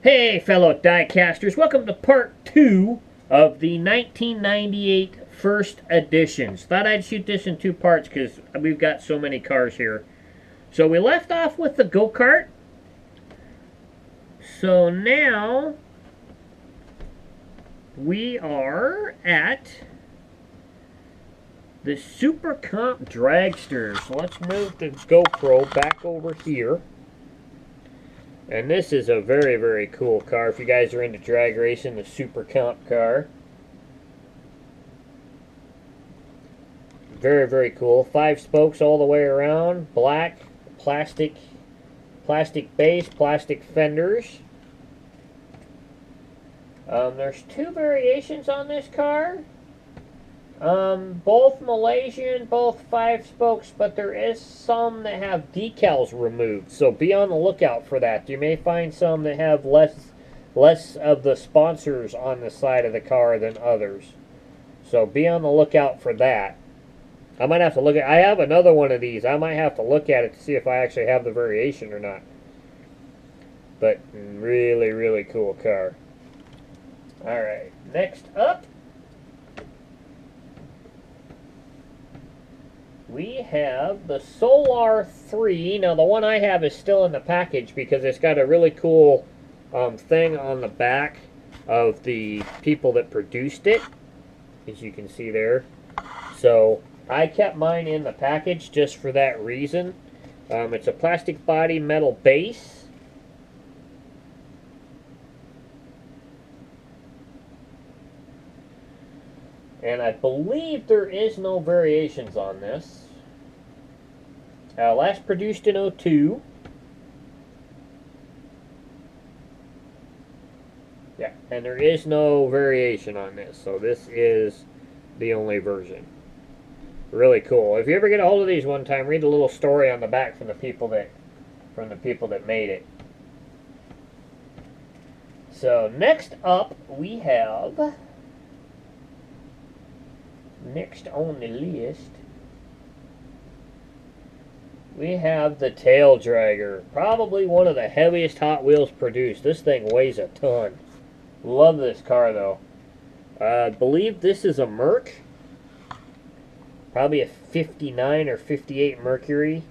Hey fellow diecasters, welcome to part 2 of the 1998 first editions. Thought I'd shoot this in 2 parts because we've got so many cars here. So we left off with the go-kart. So now we are at the Super Comp Dragster. So let's move the GoPro back over here. And this is a very, very cool car. If you guys are into drag racing, the Super Comp car. Very, very cool. 5 spokes all the way around. Black, plastic base, plastic fenders. There's 2 variations on this car. Both Malaysian, both 5 spokes, but there is some that have decals removed, so be on the lookout for that. You may find some that have less of the sponsors on the side of the car than others, so be on the lookout for that. I might have to look at, I have another one of these. I might have to look at it to see if I actually have the variation or not. But really, really cool car. Alright, next up we have the Solar III. Now the one I have is still in the package because it's got a really cool thing on the back of the people that produced it, as you can see there. So I kept mine in the package just for that reason. It's a plastic body, metal base. And I believe there is no variations on this. Last produced in 02. Yeah, and there is no variation on this. So this is the only version. Really cool. If you ever get a hold of these one time, read a little story on the back from the people that made it. So next up we have, next on the list, we have the Taildragger. Probably one of the heaviest Hot Wheels produced. This thing weighs a ton. Love this car though. I believe this is a Merc. Probably a 59 or 58 Mercury.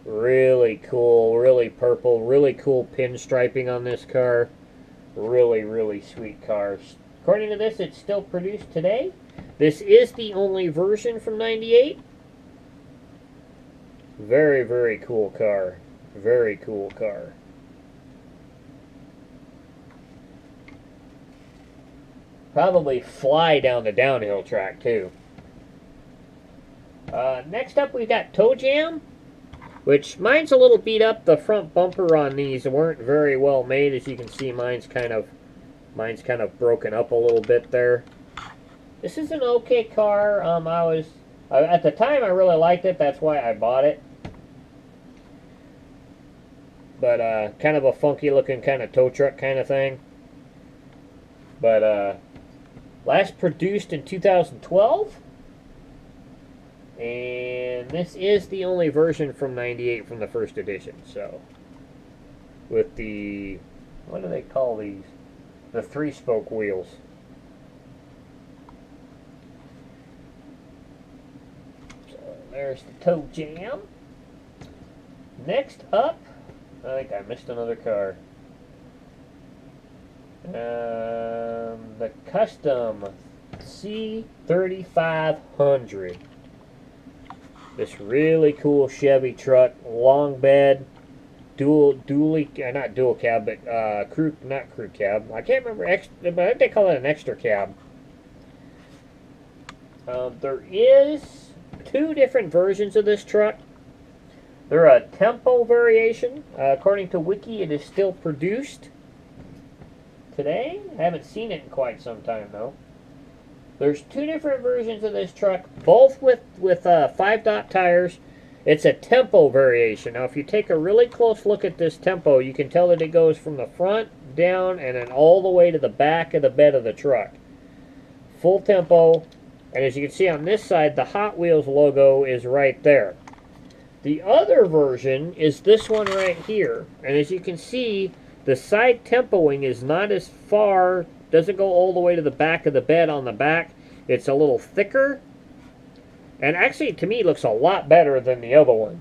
Really cool, really purple, really cool pinstriping on this car. Really, really sweet cars. According to this, it's still produced today. This is the only version from 98. Very, very cool car. Very cool car. Probably fly down the downhill track, too. Next up, we've got Toe Jam, which mine's a little beat up. The front bumper on these weren't very well made. As you can see, mine's kind of broken up a little bit there. This is an okay car. At the time I really liked it. That's why I bought it. But kind of a funky looking kind of tow truck kind of thing. But last produced in 2012. And this is the only version from 98 from the first edition. So with the, what do they call these? The 3-spoke wheels. There's the Toe Jam. Next up, I think I missed another car. The Custom C3500. This really cool Chevy truck, long bed, not dual cab, but not crew cab. I can't remember, but I think they call it an extra cab. There is 2 different versions of this truck. They're a tempo variation. According to Wiki, it is still produced today. I haven't seen it in quite some time though. There's 2 different versions of this truck, both with 5-dot tires. It's a tempo variation. Now if you take a really close look at this tempo, you can tell that it goes from the front down and then all the way to the back of the bed of the truck. Full tempo. And as you can see on this side, the Hot Wheels logo is right there. The other version is this one right here. And as you can see, The side tempoing is not as far, doesn't go all the way to the back of the bed on the back. It's a little thicker. And actually, to me, it looks a lot better than the other one.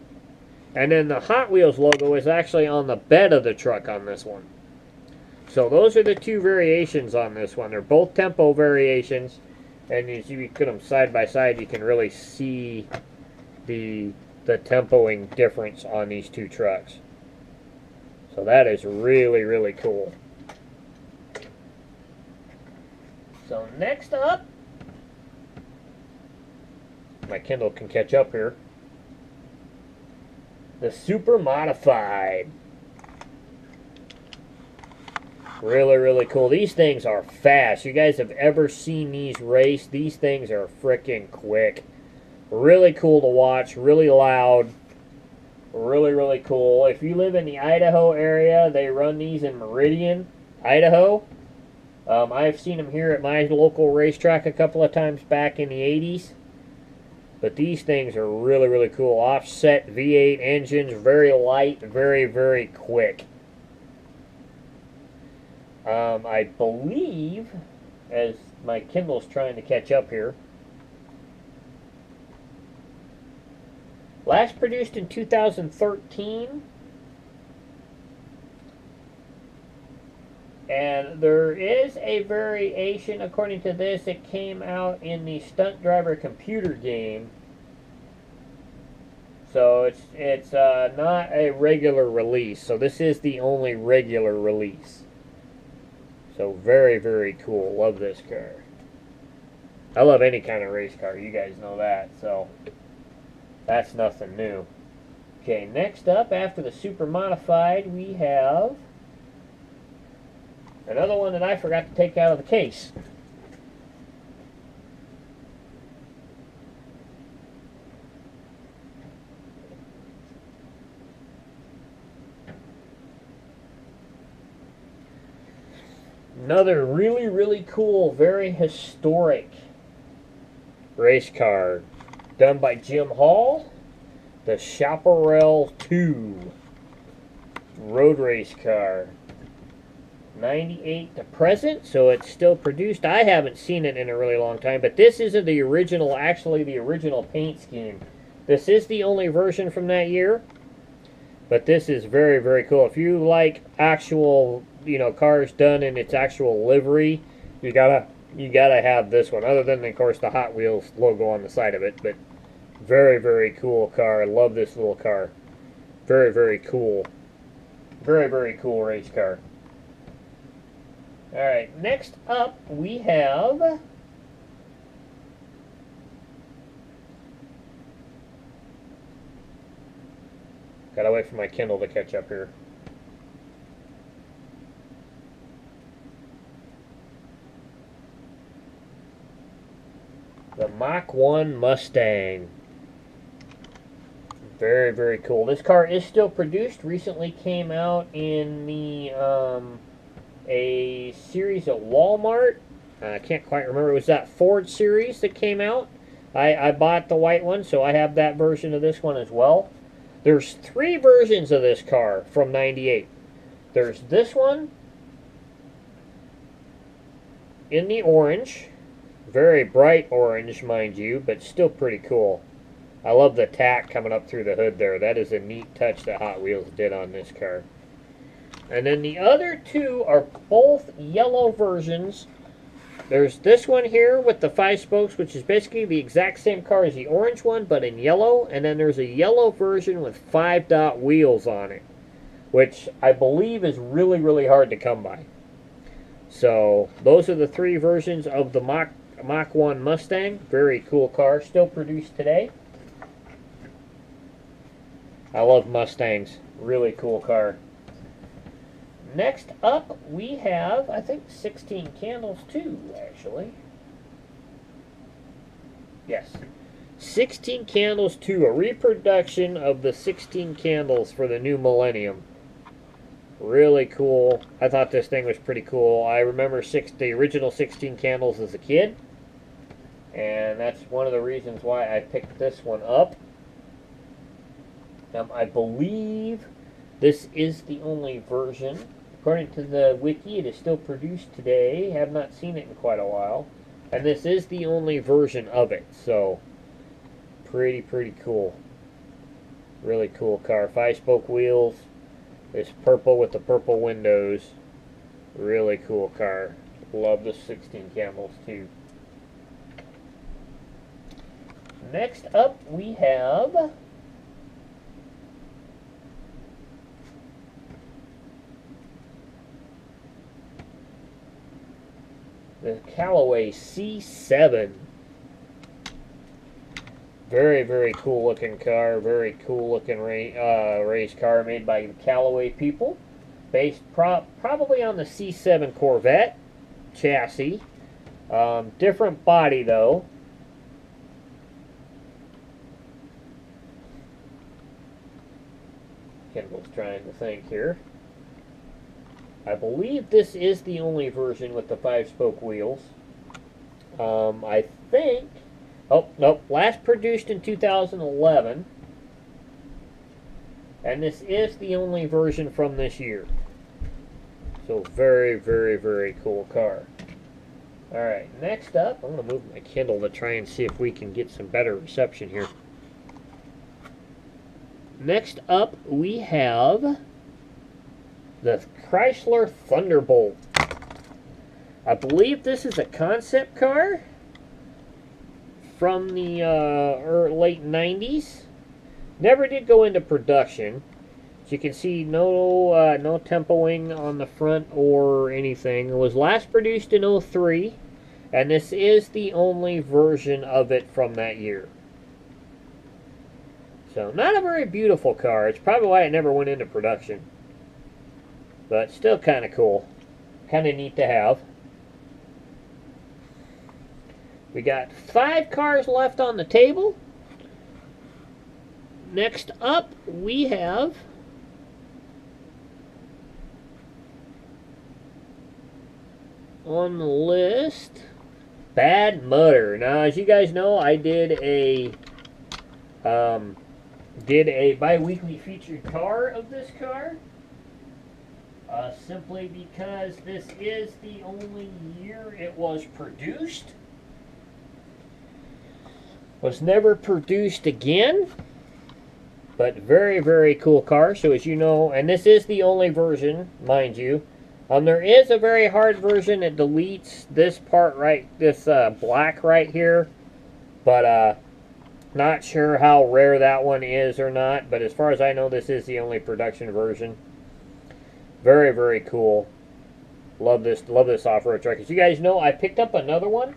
And then the Hot Wheels logo is actually on the bed of the truck on this one. So those are the two variations on this one. They're both tempo variations. And as you put them side by side, you can really see the tempoing difference on these two trucks. So that is really, really cool. So next up, my Kindle can catch up here. The Super Modified. Really, really cool. These things are fast. You guys have ever seen these race? These things are freaking quick. Really cool to watch. Really loud. Really, really cool. If you live in the Idaho area, they run these in Meridian, Idaho. I've seen them here at my local racetrack a couple of times back in the 80s. But these things are really, really cool. Offset V8 engines, very light, very, very quick. I believe, as my Kindle's trying to catch up here, last produced in 2013. And there is a variation, according to this, it came out in the Stunt Driver computer game. So it's not a regular release. So this is the only regular release. So very, very cool. Love this car. I love any kind of race car. You guys know that. So that's nothing new. Okay, next up, after the Super Modified, we have another one that I forgot to take out of the case. Another really, really cool, very historic race car done by Jim Hall. The Chaparral II road race car. 98 to present, so it's still produced. I haven't seen it in a really long time, but this isn't the original, actually the original paint scheme. This is the only version from that year, but this is very, very cool. If you like actual, cars done in its actual livery, you gotta have this one, other than, of course, the Hot Wheels logo on the side of it. But very, very cool car. I love this little car. Very, very cool. Very, very cool race car. Alright, next up we have gotta wait for my Kindle to catch up here. The Mach I Mustang. Very, very cool. This car is still produced. Recently came out in the a series at Walmart. I can't quite remember. It was that Ford series that came out. I bought the white one, so I have that version of this one as well. There's 3 versions of this car from '98. There's this one in the orange. Very bright orange, mind you, but still pretty cool. I love the tack coming up through the hood there. That is a neat touch that Hot Wheels did on this car. And then the other 2 are both yellow versions. There's this one here with the 5 spokes, which is basically the exact same car as the orange one, but in yellow. And then there's a yellow version with 5-dot wheels on it, which I believe is really, really hard to come by. So those are the 3 versions of the Mach I Mustang. Very cool car, still produced today. I love Mustangs. Really cool car. Next up, we have, I think, 16 Candles too, actually. Yes. 16 Candles 2, a reproduction of the 16 Candles for the new millennium. Really cool. I thought this thing was pretty cool. I remember the original 16 Candles as a kid, and that's one of the reasons why I picked this one up. I believe this is the only version According to the wiki, it is still produced today. Have not seen it in quite a while. And this is the only version of it, so pretty cool. Really cool car. 5-spoke wheels. It's purple with the purple windows. Really cool car. Love the 16 camels too. Next up we have the Callaway C7. Very cool looking car. Very cool looking race car made by the Callaway people. Based probably on the C7 Corvette chassis. Different body though. Kendall's trying to think here. I believe this is the only version with the 5-spoke wheels. I think... Oh, nope. Last produced in 2011. And this is the only version from this year. So very cool car. Alright, next up, I'm going to move my Kindle to try and see if we can get some better reception here. Next up, we have the Chrysler Thunderbolt. I believe this is a concept car from the late 90s. Never did go into production. As you can see, no tempoing on the front or anything. It was last produced in 03, and this is the only version of it from that year. So, not a very beautiful car. It's probably why it never went into production. But still kind of cool. Kind of neat to have. We got 5 cars left on the table. Next up, we have on the list Bad Mutter. Now, as you guys know, I did a bi-weekly featured car of this car. Simply because this is the only year it was produced. Was never produced again. But very cool car. So as you know, and this is the only version, mind you. There is a very hard version. It deletes this part right, this black right here. But not sure how rare that one is or not. But as far as I know, this is the only production version. Very cool. Love this off-road truck. As you guys know, I picked up another one.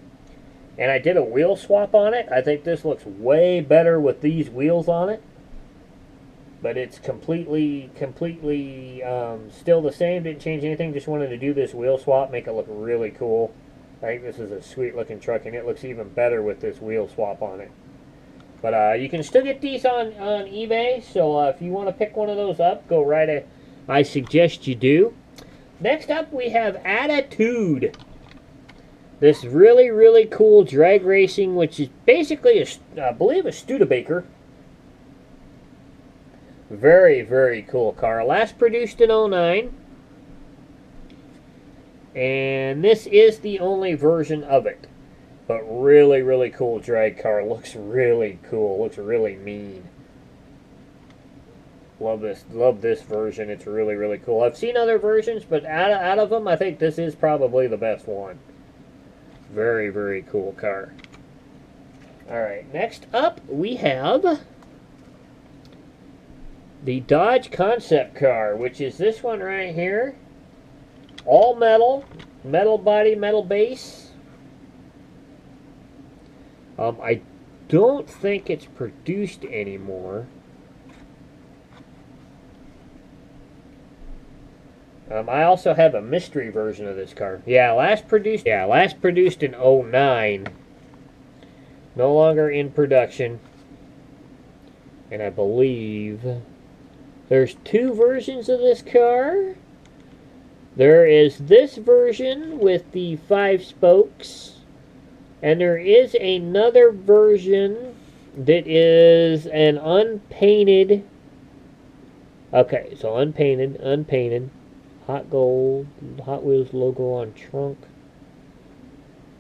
And I did a wheel swap on it. I think this looks way better with these wheels on it. But it's completely still the same. Didn't change anything. Just wanted to do this wheel swap. Make it look really cool. I think this is a sweet looking truck. And it looks even better with this wheel swap on it. But you can still get these on eBay. So if you want to pick one of those up, go right ahead. I suggest you do. Next up, we have Attitude. This really cool drag racing, which is basically, I believe, a Studebaker. Very cool car. Last produced in 09. And this is the only version of it. But really cool drag car. Looks really cool. Looks really mean. Love this version. It's really cool. I've seen other versions, but out of them, I think this is probably the best one. Very cool car. Alright, next up we have the Dodge concept car, which is this one right here. All metal. Metal body, metal base. I don't think it's produced anymore. I also have a mystery version of this car. Last produced in 09. No longer in production. And I believe there's 2 versions of this car. There is this version with the 5 spokes. And there is another version that is an unpainted. Okay, so unpainted. Hot gold, Hot Wheels logo on trunk.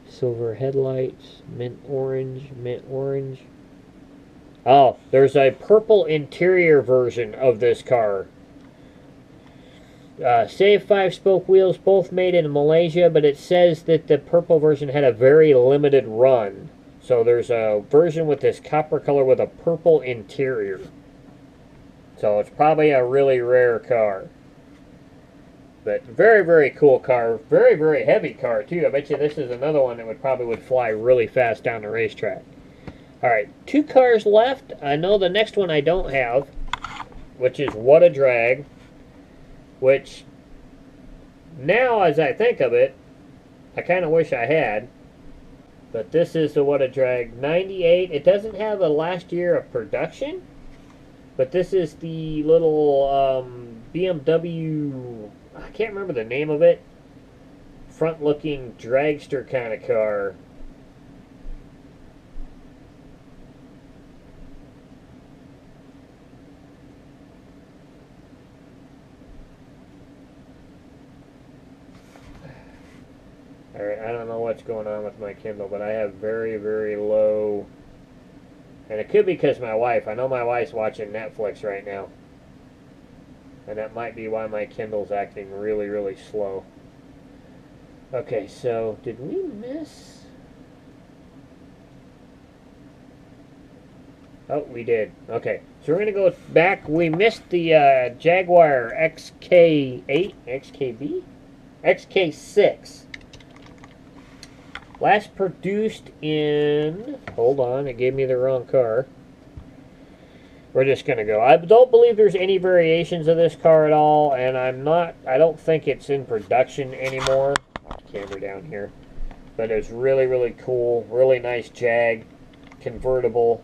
Silver headlights, mint orange, mint orange. Oh, there's a purple interior version of this car. Save 5-spoke wheels, both made in Malaysia, but it says that the purple version had a very limited run. So there's a version with this copper color with a purple interior. So it's probably a really rare car. But very, very cool car. Very, very heavy car, too. I bet you this is another one that would fly really fast down the racetrack. Alright, 2 cars left. I know the next one I don't have, which is What a Drag. Which, now as I think of it, I kind of wish I had. But this is the What a Drag 98. It doesn't have a last year of production. But this is the little BMW, I can't remember the name of it. Front-looking dragster kind of car. Alright, I don't know what's going on with my Kindle, but I have very, very low. And it could be because my wife. I know my wife's watching Netflix right now. And that might be why my Kindle's acting really, really slow. Okay, so did we miss? Oh, we did. Okay, so we're going to go back. We missed the Jaguar XK8, XKB? XK6. Last produced in, hold on, it gave me the wrong car. We're just going to go. I don't believe there's any variations of this car at all, and I don't think it's in production anymore. Camera down here. But it's really, really cool. Really nice Jag. Convertible.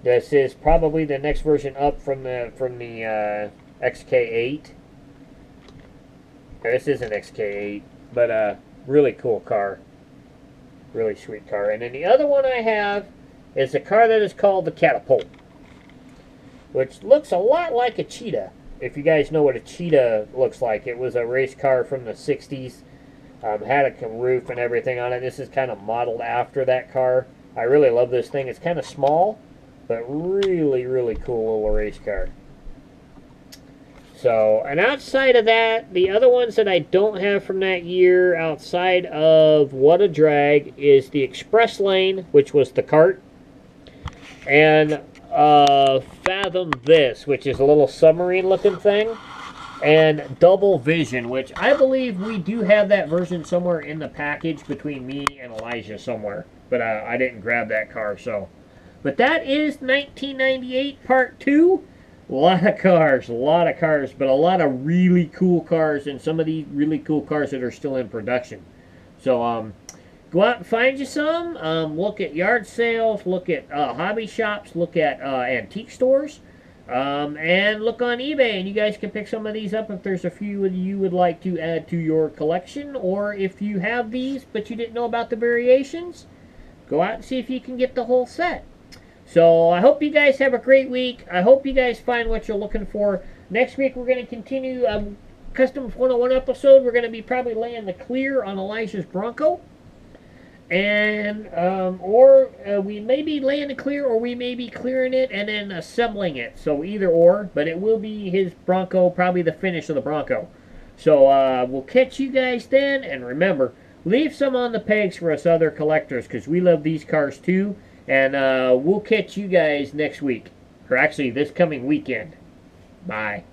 This is probably the next version up from the XK8. This is an XK8, but really cool car. Really sweet car. And then the other one I have is a car that is called the Catapult, which looks a lot like a Cheetah. If you guys know what a Cheetah looks like, it was a race car from the 60s. Had a roof and everything on it. This is kind of modeled after that car. I really love this thing. It's kind of small, but really, really cool little race car. So, and outside of that, the other ones that I don't have from that year, outside of What a Drag, is the Express Lane, which was the kart, and Fathom This, which is a little submarine-looking thing, and Double Vision, which I believe we do have that version somewhere in the package between me and Elijah somewhere, but I didn't grab that car, so. But that is 1998 Part 2. A lot of cars, but a lot of really cool cars, and some of these really cool cars that are still in production. So, go out and find you some. Look at yard sales, look at hobby shops, look at antique stores, and look on eBay. And you guys can pick some of these up if there's a few you would like to add to your collection, or if you have these but you didn't know about the variations, go out and see if you can get the whole set. So I hope you guys have a great week. I hope you guys find what you're looking for. Next week we're going to continue Customs 101 episode. We're going to be probably laying the clear on Elijah's Bronco. And, we may be laying the clear, or we may be clearing it and then assembling it. So either or, but it will be his Bronco, probably the finish of the Bronco. So we'll catch you guys then. And remember, leave some on the pegs for us other collectors, because we love these cars too. And we'll catch you guys next week. Or actually, this coming weekend. Bye.